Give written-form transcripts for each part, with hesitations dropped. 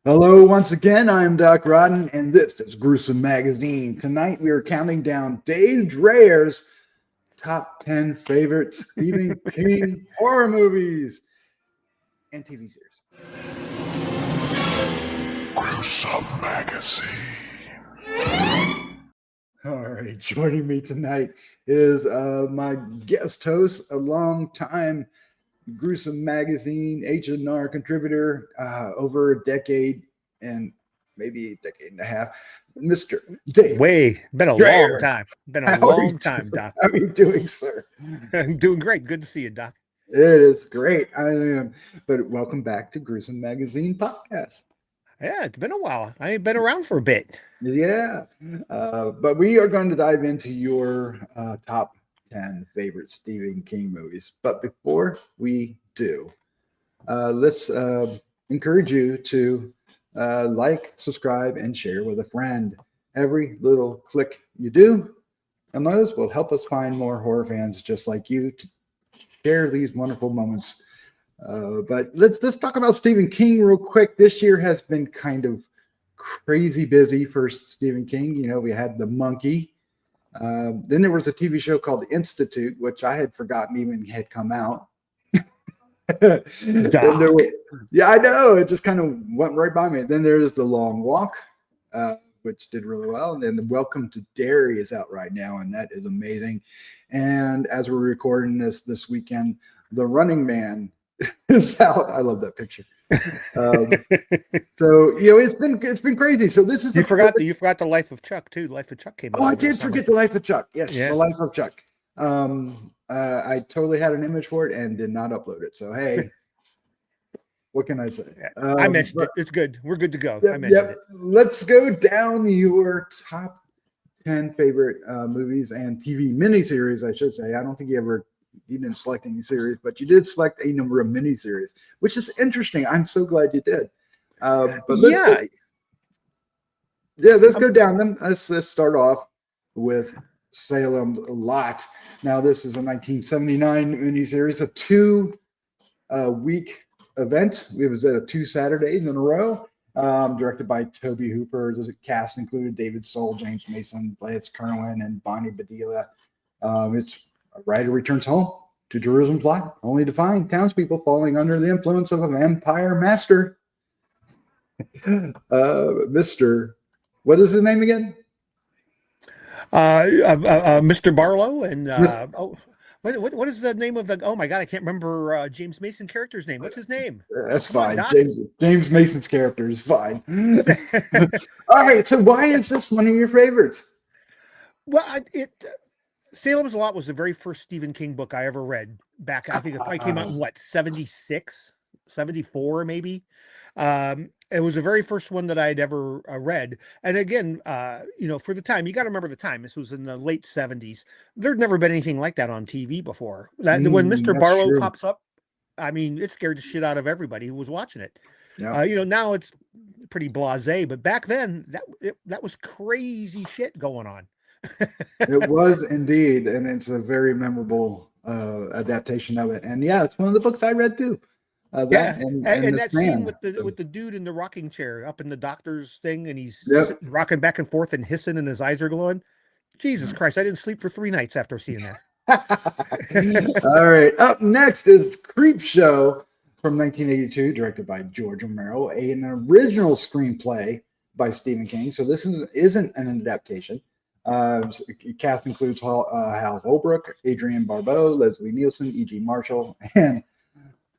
Hello, once again. I am Doc Rodden, and this is Gruesome Magazine. Tonight we are counting down Dave Dreher's top 10 favorite Stephen King horror movies and TV series. Gruesome Magazine. All right, joining me tonight is my guest host, a long-time Gruesome Magazine H&R contributor, over a decade and maybe a decade and a half, Mr. Dave. Been a Dreher. long time. Been a long time, Doc. How are you doing, sir? I'm doing great. Good to see you, Doc. It is great. I am. But welcome back to Gruesome Magazine podcast. Yeah, it's been a while. I ain't been around for a bit. Yeah. But we are going to dive into your top 10 favorite Stephen King movies. But before we do, let's encourage you to like, subscribe, and share with a friend. Every little click you do on those will help us find more horror fans just like you to share these wonderful moments. But let's talk about Stephen King real quick. This year has been kind of crazy busy for Stephen King. You know, we had The Monkey. Then there was a TV show called The Institute, which I had forgotten even had come out. Yeah, I know. It just kind of went right by me. Then there's The Long Walk, which did really well. And then Welcome to Derry is out right now, and that is amazing. And as we're recording this weekend, The Running Man is out. I love that picture. So it's been crazy. So this is you forgot the Life of Chuck too. Life of Chuck came out. Oh, I did forget The Life of Chuck. Yes, yeah. The Life of Chuck. I totally had an image for it and did not upload it. So hey, what can I say? I mentioned it. It's good. We're good to go. I mentioned it. Let's go down your top 10 favorite movies and TV miniseries, I should say. I don't think you didn't select any series, but you did select a number of miniseries, which is interesting. I'm so glad you did. Let's go down them. Let's start off with Salem Lot. Now, this is a 1979 miniseries, a 2-week event. It was 2 Saturdays in a row. Directed by Tobe Hooper. The cast included David Soul, James Mason, Lance Kerwin, and Bonnie Bedelia. It's a writer returns home to Jerusalem's lot, only to find townspeople falling under the influence of a vampire master. Mr. What is his name again? Mr. Barlow and what is the name of the? Oh my God, I can't remember James Mason character's name. What's his name? That's fine. James Mason's character is fine. All right. So why is this one of your favorites? Well, Salem's Lot was the very first Stephen King book I ever read back. I think it probably came out in 76, 74, maybe. It was the very first one that I'd ever read. And again, for the time, you got to remember the time. This was in the late 70s. There'd never been anything like that on TV before. When Mr. Barlow pops up, I mean, it scared the shit out of everybody who was watching it. Yeah. Now it's pretty blasé, but back then that was crazy shit going on. It was indeed, and it's a very memorable adaptation of it. And yeah, it's one of the books I read too. And that scene with the dude in the rocking chair up in the doctor's thing, and he's rocking back and forth and hissing, and his eyes are glowing. Jesus Christ! I didn't sleep for 3 nights after seeing that. All right, up next is Creepshow from 1982, directed by George Romero, an original screenplay by Stephen King. So this isn't an adaptation. Cast includes Hal Holbrook, Adrienne Barbeau, Leslie Nielsen, E.G. Marshall, and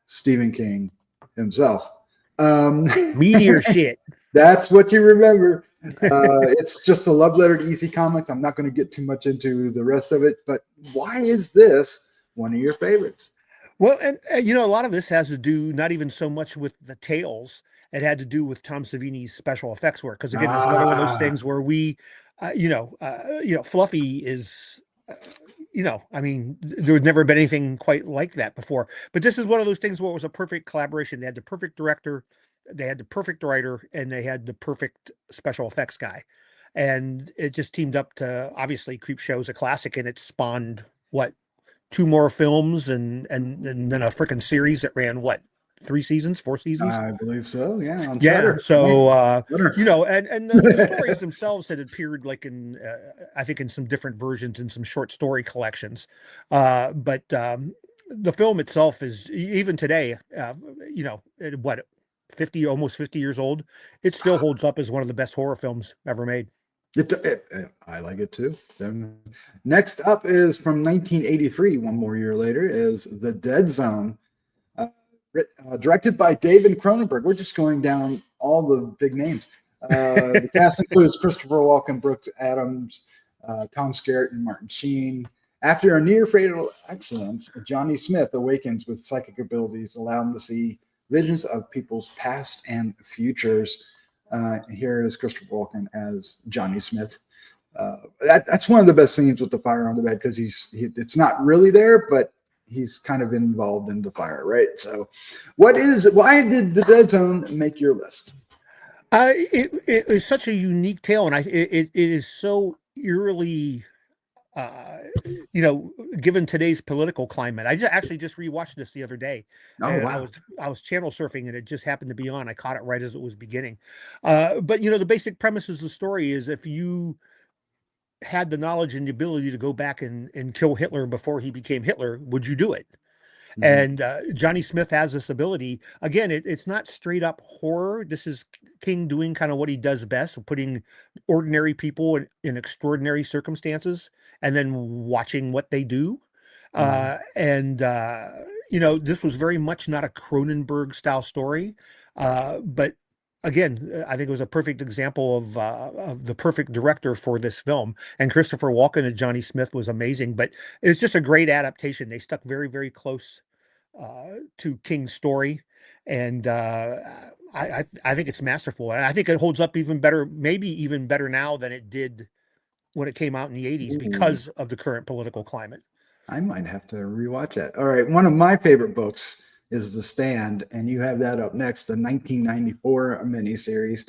Stephen King himself. Meteor shit. That's what you remember. It's just a love letter to EC Comics. I'm not going to get too much into the rest of it, but why is this one of your favorites? Well, and a lot of this has to do not even so much with the tales. It had to do with Tom Savini's special effects work. Because again, it's another one of those things where we, Fluffy is, I mean, there had never been anything quite like that before. But this is one of those things where it was a perfect collaboration. They had the perfect director, they had the perfect writer, and they had the perfect special effects guy. And it just teamed up to, obviously, Creepshow is a classic, and it spawned, 2 more films and then a freaking series that ran, 3 seasons, 4 seasons. I believe so. Yeah, on Yeah. Shudder. So, Shudder. and the stories themselves had appeared like in, I think in some different versions in some short story collections. But the film itself is even today, what, 50, almost 50 years old. It still holds up as one of the best horror films ever made. I like it too. Next up is from 1983, one more year later, is The Dead Zone, directed by David Cronenberg. We're just going down all the big names. The cast includes Christopher Walken, Brooks Adams, Tom Skerritt, and Martin Sheen. After a near fatal accident, Johnny Smith awakens with psychic abilities, allowing him to see visions of people's past and futures. Here is Christopher Walken as Johnny Smith. That's one of the best scenes with the fire on the bed because it's not really there, but he's kind of involved in the fire, right? So, why did The Dead Zone make your list? It is such a unique tale, and it is so eerily, given today's political climate. I actually just rewatched this the other day, Oh, and wow. I was channel surfing, and it just happened to be on. I caught it right as it was beginning. But the basic premise of the story is if you had the knowledge and the ability to go back and kill Hitler before he became Hitler, would you do it? And Johnny Smith has this ability. Again, it's not straight up horror. This is King doing kind of what he does best, putting ordinary people in extraordinary circumstances and then watching what they do. This was very much not a Cronenberg style story, but again, I think it was a perfect example of the perfect director for this film. And Christopher Walken and Johnny Smith was amazing, but it's just a great adaptation. They stuck very, very close to King's story, and I think it's masterful. And I think it holds up even better, maybe even better now than it did when it came out in the 80s because of the current political climate. I might have to rewatch it. All right, one of my favorite books is The Stand, and you have that up next, the 1994 miniseries,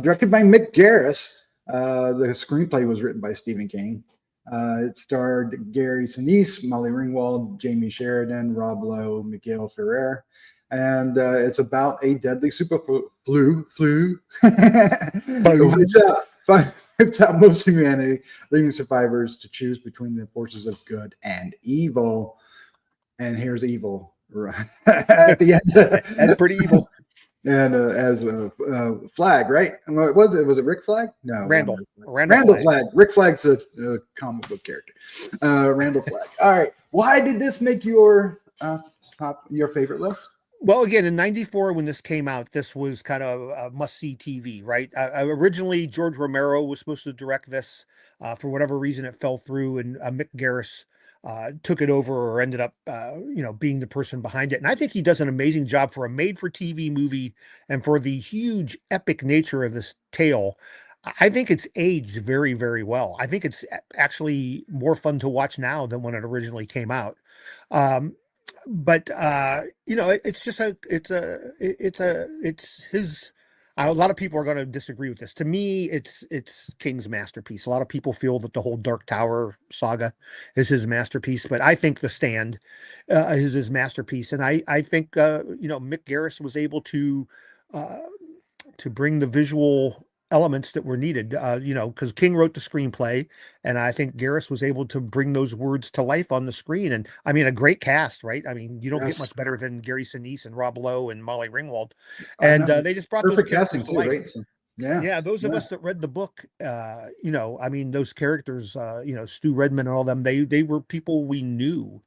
directed by Mick Garris. The screenplay was written by Stephen King. It starred Gary Sinise, Molly Ringwald, Jamie Sheridan, Rob Lowe, Miguel Ferrer, and it's about a deadly super flu wipes out most humanity, leaving survivors to choose between the forces of good and evil. And here's evil at the end. That's pretty evil. And as a Flag, right? What was it? Was it Rick Flag? No, Randall Flag. Rick Flag's a comic book character. Randall Flag. All right. Why did this make your favorite list? Well, again, in '94, when this came out, this was kind of a must-see TV, right? Originally, George Romero was supposed to direct this. For whatever reason, it fell through, and Mick Garris took it over or ended up, being the person behind it. And I think he does an amazing job for a made-for-TV movie and for the huge epic nature of this tale. I think it's aged very, very well. I think it's actually more fun to watch now than when it originally came out. But it's just it's his. A lot of people are going to disagree with this. To me, it's King's masterpiece. A lot of people feel that the whole Dark Tower saga is his masterpiece, but I think The Stand is his masterpiece. And I think Mick Garris was able to bring the visual elements that were needed, because King wrote the screenplay, and I think Garris was able to bring those words to life on the screen. And I mean, a great cast, right? I mean, you don't get much better than Gary Sinise and Rob Lowe and Molly Ringwald, and they just brought those characters to life. Right? So, yeah. Those of us that read the book, I mean, those characters, Stu Redman and all them, they were people we knew.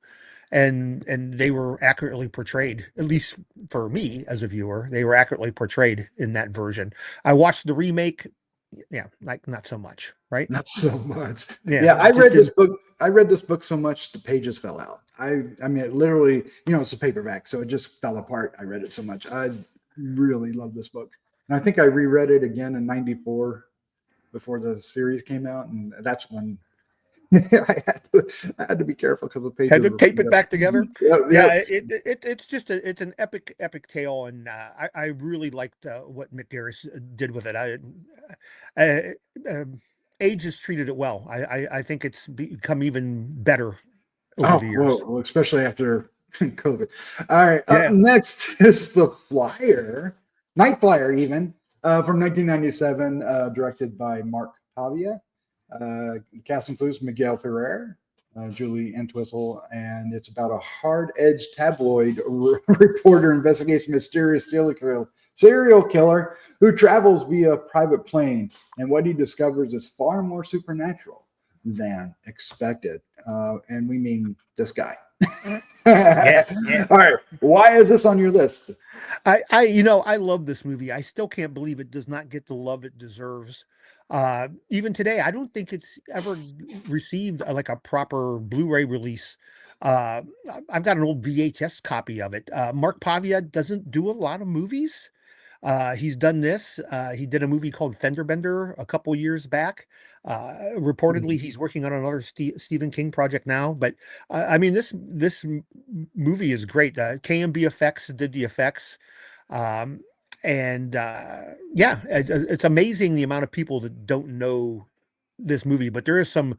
And they were accurately portrayed, at least for me as a viewer. They were accurately portrayed in that version. I watched the remake. Yeah, like not so much, right? Not so much. Yeah, I read this book. I read this book so much the pages fell out. I mean, it literally, it's a paperback, so it just fell apart. I read it so much. I really love this book, and I think I reread it again in '94 before the series came out, and that's when I had to be careful because the pages had to tape it back together. Yeah. It's it's an epic tale, and I really liked what Mick Garris did with it. Age has treated it well. I think it's become even better over the years. Well, especially after COVID. All right. Up Yeah. next is The Flyer, Night Flyer, even from 1997, directed by Mark Pavia. Cast includes Miguel Ferrer, Julie Entwistle, and it's about a hard-edged tabloid reporter investigates a mysterious serial killer who travels via private plane, and what he discovers is far more supernatural than expected. And we mean this guy. Yeah. Yeah. All right. Why is this on your list? I love this movie. I still can't believe it does not get the love it deserves. Even today, I don't think it's ever received like a proper Blu-ray release. Uh, I've got an old VHS copy of it. Mark Pavia doesn't do a lot of movies. He's done this. He did a movie called Fender Bender a couple years back. Reportedly, he's working on another Stephen King project now. But I mean, this movie is great. KMB Effects did the effects, um, and yeah, it's amazing the amount of people that don't know this movie. But there is some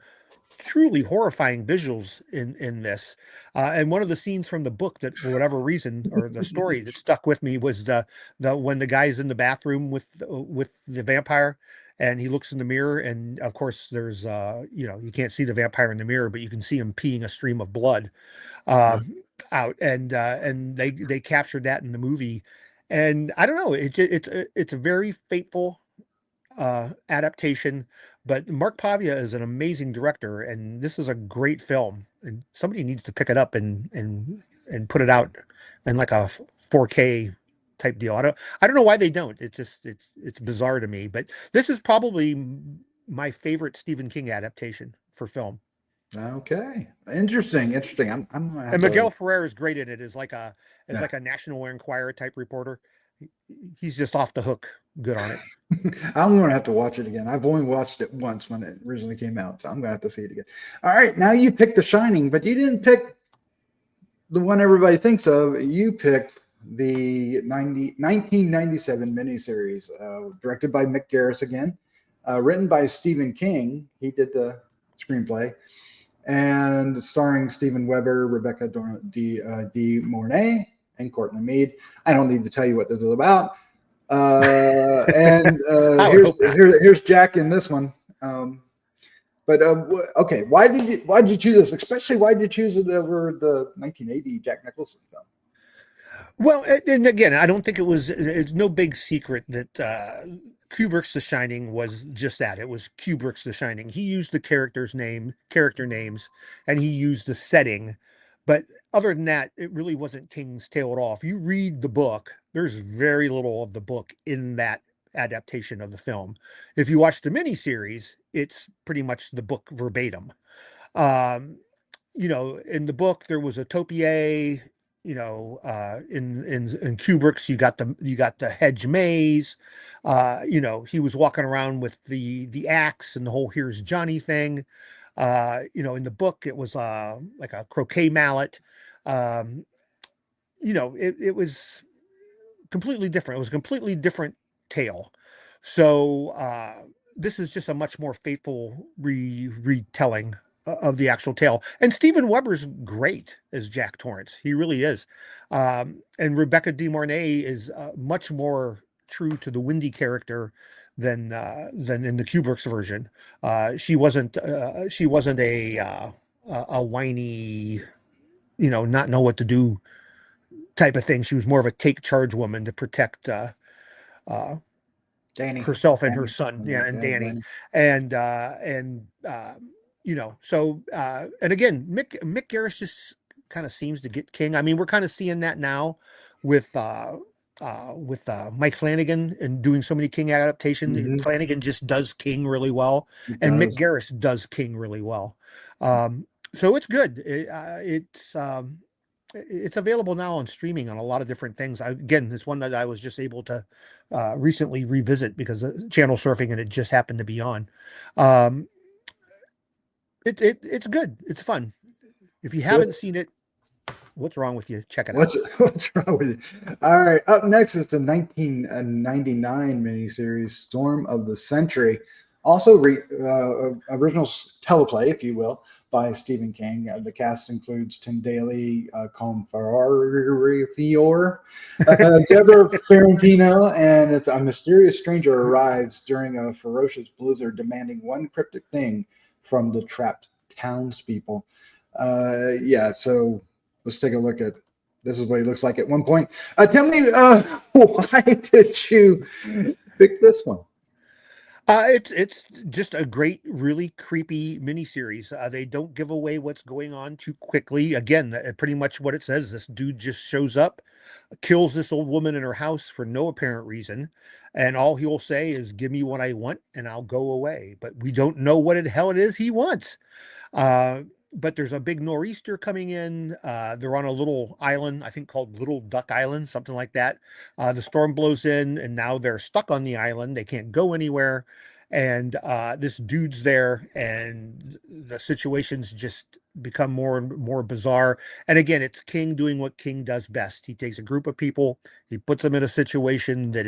truly horrifying visuals in this. And one of the scenes from the book that, for whatever reason, or the story that stuck with me was the when the guy's in the bathroom with the vampire, and he looks in the mirror, and of course there's you can't see the vampire in the mirror, but you can see him peeing a stream of blood out, and they captured that in the movie. And I don't know, it's a very fateful adaptation, but Mark Pavia is an amazing director, and this is a great film, and somebody needs to pick it up and put it out in like a 4K type deal. I don't know why they don't. It's bizarre to me, but this is probably my favorite Stephen King adaptation for film. Okay. Interesting. I'm gonna have And to. Miguel Ferrer is great in it as Yeah. like a National Enquirer type reporter. He's just off the hook good on it. I'm gonna have to watch it again. I've only watched it once when it originally came out, so I'm gonna have to see it again. All right, now you picked The Shining, but you didn't pick the one everybody thinks of. You picked the 1997 miniseries, directed by Mick Garris again, written by Stephen King. He did the screenplay, and starring Steven Weber, Rebecca De Mornay, and Courtney Mead. I don't need to tell you what this is about. And here's Jack in this one. But okay, why did you choose this? Especially, why did you choose it over the 1980 Jack Nicholson film? Well, and again, I don't think it's no big secret that Kubrick's The Shining was just that. It was Kubrick's The Shining. He used the character names, and he used the setting. But other than that, it really wasn't King's tale at all. If you read the book, there's very little of the book in that adaptation of the film. If you watch the miniseries, it's pretty much the book verbatim. Um, in the book there was a topiary. In Kubrick's, you got the hedge maze. He was walking around with the axe and the whole "here's Johnny" thing. In the book, it was like a croquet mallet. Um, it was completely different. It was a completely different tale. So this is just a much more faithful retelling of the actual tale. And Steven Weber's great as Jack Torrance. He really is. And Rebecca De Mornay is much more true to the Wendy character than in the Kubrick's version. She wasn't a whiny, not know what to do type of thing. She was more of a take charge woman to protect Danny. herself and Danny. her son, and Yeah, Danny. And and again, Mick Garris just kind of seems to get King. I mean, we're kind of seeing that now with Mike Flanagan and doing so many King adaptations. Mhm. Flanagan just does King really well, and Mick Garris does King really well. So it's good. It's available now on streaming on a lot of different things. Again, it's one that I was just able to recently revisit because channel surfing, and it just happened to be on. It's good. It's fun. If you haven't seen it, what's wrong with you? Check it out. What's wrong with you? All right. Up next is the 1999 miniseries Storm of the Century. Also, original teleplay, if you will, by Stephen King. The cast includes Tim Daly, Colin Farrell, Deborah Ferrantino, and it's a mysterious stranger arrives during a ferocious blizzard, demanding one cryptic thing from the trapped townspeople. So let's take a look at. This is what he looks like at one point. Tell me, why did you pick this one? It's just a great, really creepy miniseries. They don't give away what's going on too quickly. Again, pretty much what it says. This dude just shows up, kills this old woman in her house for no apparent reason, and all he'll say is, "Give me what I want, and I'll go away." But we don't know what the hell it is he wants. But there's a big nor'easter coming in. They're on a little island, I think called Little Duck Island, something like that. The storm blows in, and now they're stuck on the island. They can't go anywhere. And this dude's there, and the situations just become more and more bizarre. And again, it's King doing what King does best. He takes a group of people, he puts them in a situation that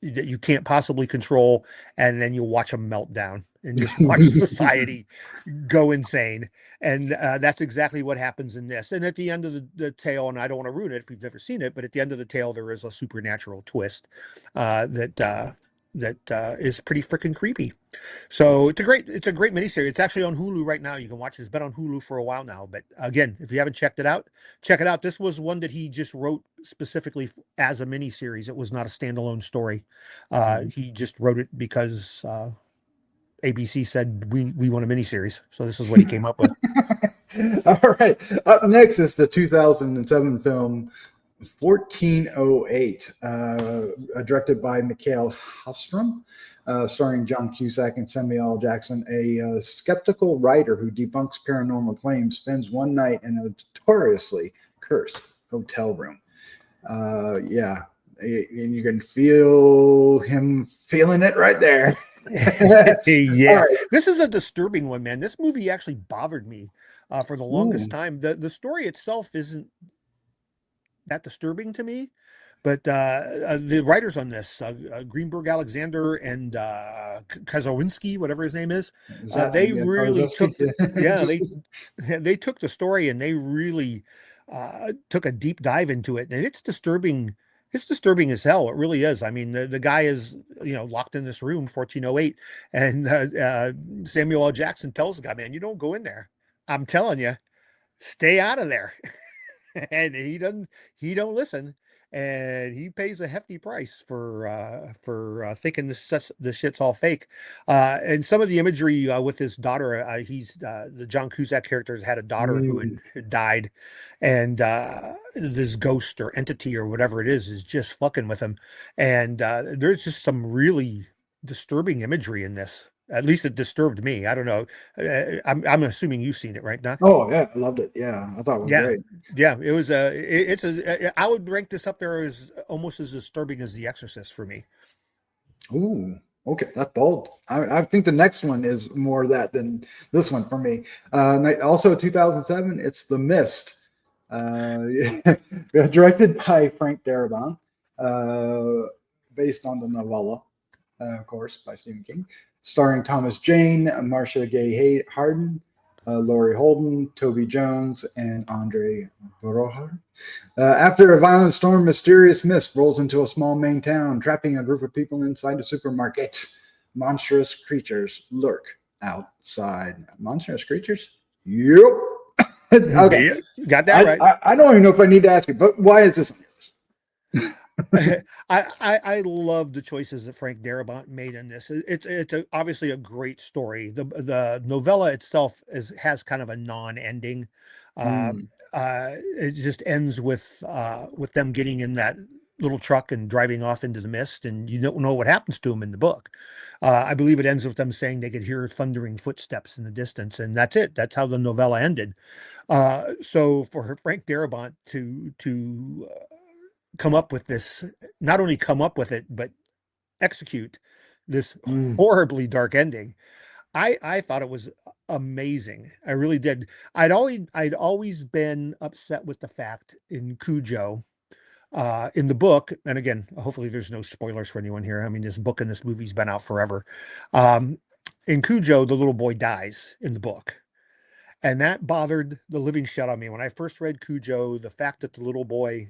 you can't possibly control, and then you watch them melt down and just watch society go insane. And that's exactly what happens in this. And at the end of the tale, and I don't want to ruin it if you've never seen it, but at the end of the tale, there is a supernatural twist that is pretty freaking creepy. So it's a great miniseries. It's actually on Hulu right now. You can watch it. It's been on Hulu for a while now. But again, if you haven't checked it out, check it out. This was one that he just wrote specifically as a miniseries. It was not a standalone story. He just wrote it because ABC said we want a miniseries. So this is what he came up with. All right. Up next is the 2007 film 1408, directed by Mikhail Hofstrom, starring John Cusack and Samuel L. Jackson. A skeptical writer who debunks paranormal claims spends one night in a notoriously cursed hotel room. And you can feel him feeling it right there. Yeah, right. This is a disturbing one, man. This movie actually bothered me for the longest time. The story itself isn't that disturbing to me, but the writers on this, Greenberg Alexander and Kazowinski, whatever his name is, they really took they took the story and they really took a deep dive into it, and it's disturbing. It's disturbing as hell. It really is. I mean, the guy is, locked in this room, 1408, and Samuel L. Jackson tells the guy, "Man, you don't go in there. I'm telling you, stay out of there." And he don't listen, and he pays a hefty price for thinking this shit's all fake. And some of the imagery with his daughter, he's the John Cusack character has had a daughter who had died, and this ghost or entity or whatever it is just fucking with him. And there's just some really disturbing imagery in this. At least it disturbed me. I don't know. I'm assuming you've seen it, right, Doc? Oh yeah, I loved it. Yeah, I thought it was great. Yeah, it was I would rank this up there as almost as disturbing as The Exorcist for me. Ooh, okay, that's bold. I think the next one is more of that than this one for me. Also 2007, it's The Mist, directed by Frank Darabont, based on the novella, of course, by Stephen King, starring Thomas Jane, Marcia Gay Harden, Laurie Holden, Toby Jones, and Andre Braugher. After a violent storm, mysterious mist rolls into a small Maine town, trapping a group of people inside a supermarket. Monstrous creatures lurk outside. Monstrous creatures? Yep. Okay. Got that right. I don't even know if I need to ask you, but why is this on your list? I love the choices that Frank Darabont made in this. It's obviously a great story. The novella itself has kind of a non-ending. It just ends with them getting in that little truck and driving off into the mist, and you don't know what happens to them in the book. I believe it ends with them saying they could hear thundering footsteps in the distance, and that's it. That's how the novella ended. So for Frank Darabont to come up with this, not only come up with it, but execute this horribly dark ending. I thought it was amazing. I really did. I'd always been upset with the fact in Cujo, in the book, and again, hopefully there's no spoilers for anyone here. I mean, this book and this movie's been out forever. in Cujo, the little boy dies in the book. And that bothered the living shit out of me. When I first read Cujo, the fact that the little boy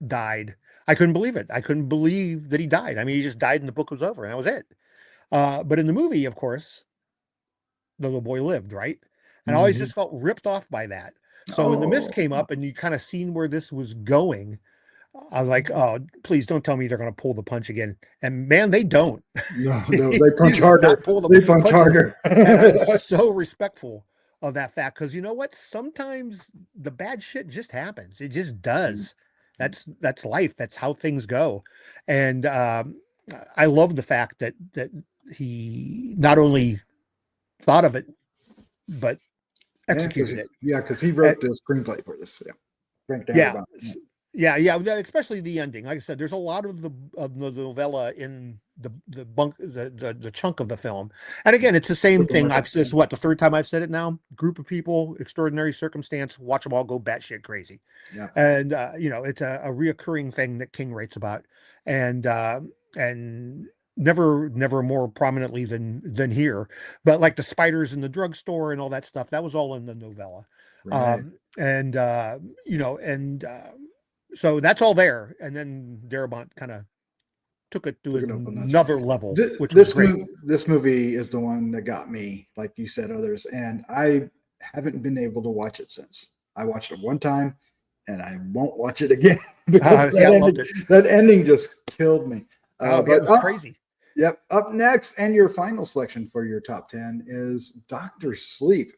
died, I couldn't believe it. I couldn't believe that he died. I mean, he just died and the book was over and that was it. But in the movie, of course, the little boy lived, right? And I always Mhm. just felt ripped off by that. So when the mist Oh, came up and you kind of seen where this was going, I was like, oh, please don't tell me they're going to pull the punch again. And man, they don't. no, no, He they punch does not harder. pull the They punch punch. harder. And I'm so respectful of that fact because you know what? Sometimes the bad shit just happens. It just does. That's life. That's how things go. And I love the fact that he not only thought of it but executed it. Because he And, wrote the screenplay for this. Yeah, Frank yeah, Darabont. yeah, especially the ending. Like I said, there's a lot of the novella in the chunk of the film. And again, it's the same thing. I've said this, what, the third time I've said it now. Group of people, extraordinary circumstance, watch them all go batshit crazy. Yeah, And it's a reoccurring thing that King writes about, and never more prominently than here. But like the spiders in the drugstore and all that stuff, that was all in the novella. right. And so that's all there. And then Darabont kind of took it to Took it up a notch. another level, which was great. This movie is the one that got me, like you said, others, and I haven't been able to watch it since. I watched it one time, and I won't watch it again because See, I loved it. that ending just killed me. It was crazy. Yep. Up next, and your final selection for your top 10 is Doctor Sleep,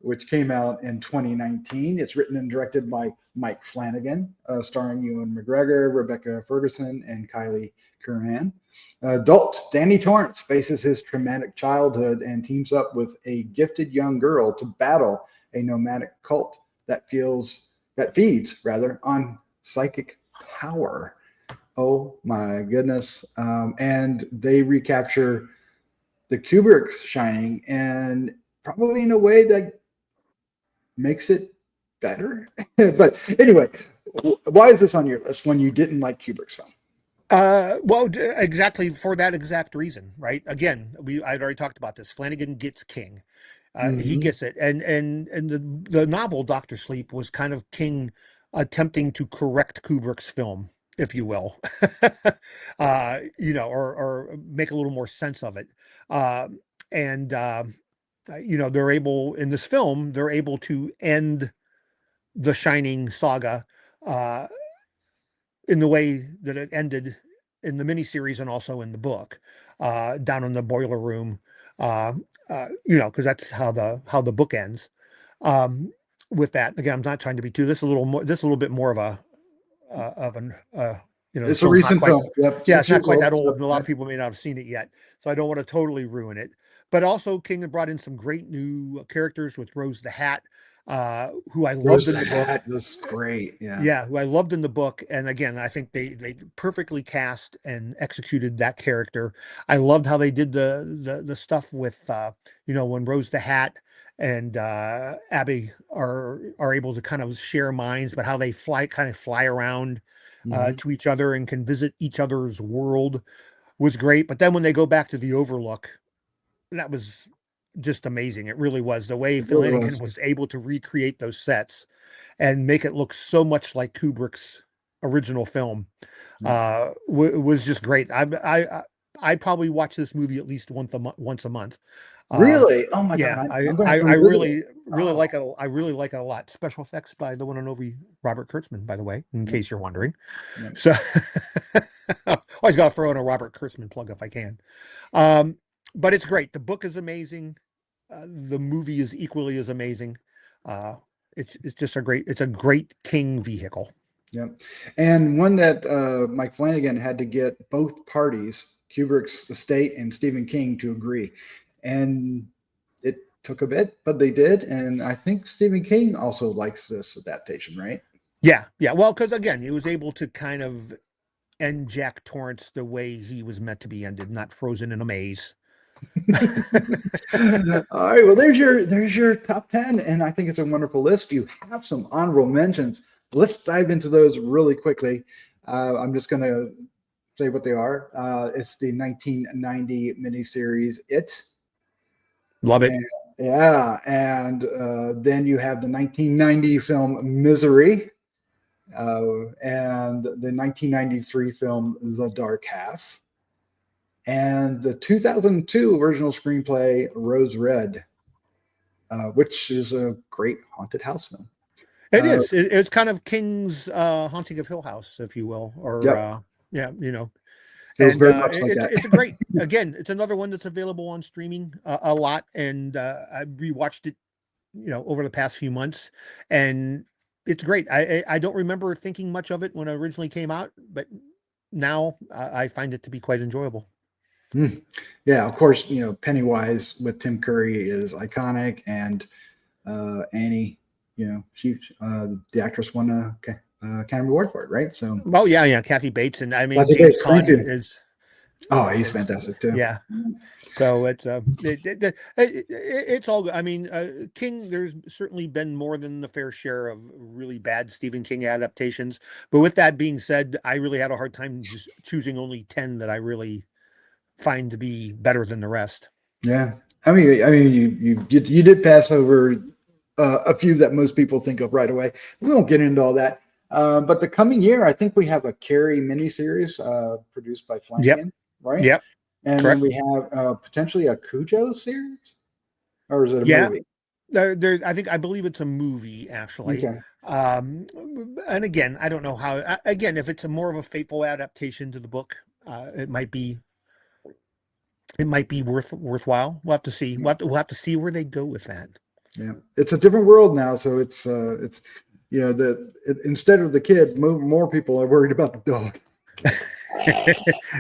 which came out in 2019. It's written and directed by Mike Flanagan, starring Ewan McGregor, Rebecca Ferguson, and Kylie Curran. Adult Danny Torrance faces his traumatic childhood and teams up with a gifted young girl to battle a nomadic cult that feeds on psychic power. Oh my goodness. And they recapture the Kubrick's Shining, and probably in a way that makes it better. But anyway, why is this on your list when you didn't like Kubrick's film? Exactly for that exact reason, right? Again, I'd already talked about this. Flanagan gets King. He gets it. And the novel Doctor Sleep was kind of King attempting to correct Kubrick's film, if you will, or make a little more sense of it. And they're able in this film, they're able to end the Shining saga in the way that it ended in the miniseries and also in the book, down in the boiler room, because that's how the book ends. With that, again, I'm not trying to be too. This a little bit more of an It's a film's not recent quite, film. Yep, yeah, 6 it's not years quite old. that old, So, and a lot of people may not have seen it yet, so I don't want to totally ruin it. But also, King had brought in some great new characters with Rose the Hat, who I loved in the book. Hat was great. Yeah. Yeah, who I loved in the book. And again, I think they perfectly cast and executed that character. I loved how they did the stuff with when Rose the Hat and Abby are able to kind of share minds, but how they fly around to each other and can visit each other's world was great. But then when they go back to the Overlook, that was just amazing. It really was the way It really Flanagan was. was able to recreate those sets and make it look so much like Kubrick's original film. Was just great. I probably watch this movie at least once a month. Really? Oh my Yeah, God. I'm going to have to I revisit it. really like it. I really like it a lot. Special effects by the one and only Robert Kurtzman, by the way, in case you're wondering. Yep. So always got to throw in a Robert Kurtzman plug if I can. But it's great. The book is amazing. The movie is equally as amazing. It's just a great King vehicle. Yep. And one that Mike Flanagan had to get both parties, Kubrick's estate and Stephen King, to agree. And it took a bit, but they did. And I think Stephen King also likes this adaptation, right? Yeah. Well, because again, he was able to kind of end Jack Torrance the way he was meant to be ended, not frozen in a maze. All right. Well, there's your top 10. And I think it's a wonderful list. You have some honorable mentions. Let's dive into those really quickly. I'm just going to say what they are. It's the 1990 miniseries It, Love it. And, yeah, and then you have the 1990 film Misery, and the 1993 film The Dark Half, and the 2002 original screenplay Rose Red, which is a great haunted house film. It is. It's kind of King's Haunting of Hill House, if you will, or Yep. yeah, you know. Feels And very much like that. it's a great. Again, it's another one that's available on streaming a lot, and I rewatched it, you know, over the past few months, and it's great. I don't remember thinking much of it when it originally came out, but now I find it to be quite enjoyable. Yeah, of course, you know, Pennywise with Tim Curry is iconic, and Annie, you know, she the actress won a Academy Award for it, right? So Well, yeah, Kathy Bates, and I mean that's a James base. Thank Caan you. is. Oh, he's Is fantastic too. yeah. So it's all good. I mean, King. There's certainly been more than the fair share of really bad Stephen King adaptations. But with that being said, I really had a hard time just choosing only 10 that I really find to be better than the rest. Yeah, I mean, you did pass over a few that most people think of right away. We won't get into all that. But the coming year, I think we have a Carrie miniseries produced by Flanagan, right? Yep. And then Correct. we have potentially a Cujo series, or is it a Yeah. movie? I believe it's a movie actually. Okay. And again, I don't know how. Again, if it's a more of a faithful adaptation to the book, it might be worthwhile. We'll have to see. We'll have to see where they go with that. Yeah, it's a different world now, so it's you know instead of the kid, more people are worried about the dog.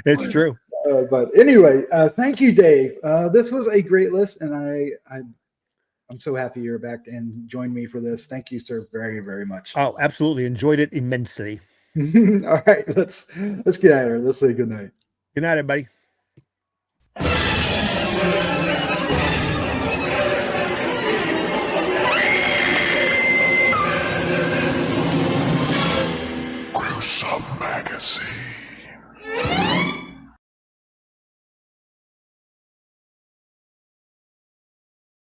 It's true. But anyway, thank you, Dave. This was a great list, and I'm so happy you're back and joined me for this. Thank you, sir, very, very much. Oh, absolutely. Enjoyed it immensely. All right, let's get out of here. Let's say good night. Good night, everybody.